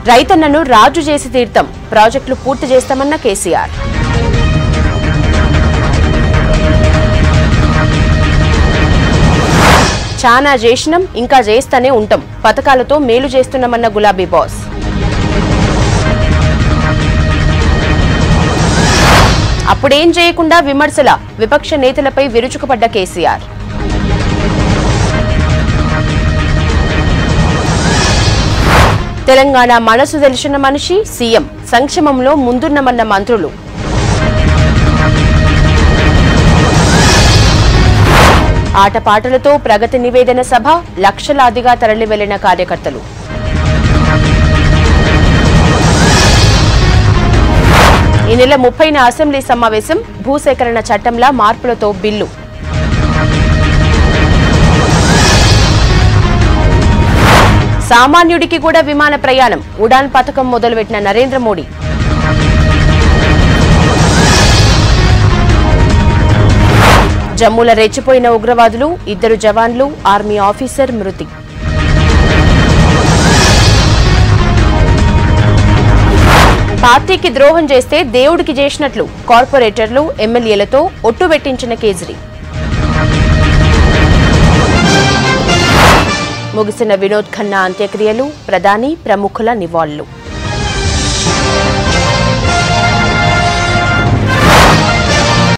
రైతన్నను రాజు చేసి తీర్థం ప్రాజెక్టులు పూర్తి చేస్తామన్న కేసీఆర్. చానా చేసినం ఇంకా చేస్తూనే ఉంటాం పథకాలతో మేలు చేస్తున్నామన్న గులాబీ బాస్. అప్పుడేం చేయకుండా విమర్శల విపక్ష నేతలపై విరుచుకుపడ్డ కేసీఆర్. తెలంగాణ మనసు తెలిసిన మనిషి సీఎం సంక్షేమంలో ముందున్నమన్న మంత్రులు. ఆటపాటలతో ప్రగతి నివేదన సభ లక్షలాదిగా తరలి వెళ్లిన కార్యకర్తలు. ఈ నెల 30న అసెంబ్లీ సమావేశం భూసేకరణ చట్టంలా మార్పులతో బిల్లు. సామాన్యుడికి కూడా విమాన ప్రయాణం ఉడాన్ పథకం మొదలుపెట్టిన నరేంద్ర మోడీ. జమ్మూల రెచ్చిపోయిన ఉగ్రవాదులు 2 జవాన్లు ఆర్మీ ఆఫీసర్ మృతి. పార్టీకి ద్రోహం చేస్తే దేవుడికి చేసినట్లు కార్పొరేటర్లు ఎమ్మెల్యేలతో ఒట్టుబెట్టించిన కేజ్రీ. ముగిసిన వినోద్ ఖన్నా అంత్యక్రియలు ప్రధాని ప్రముఖుల నివాళులు.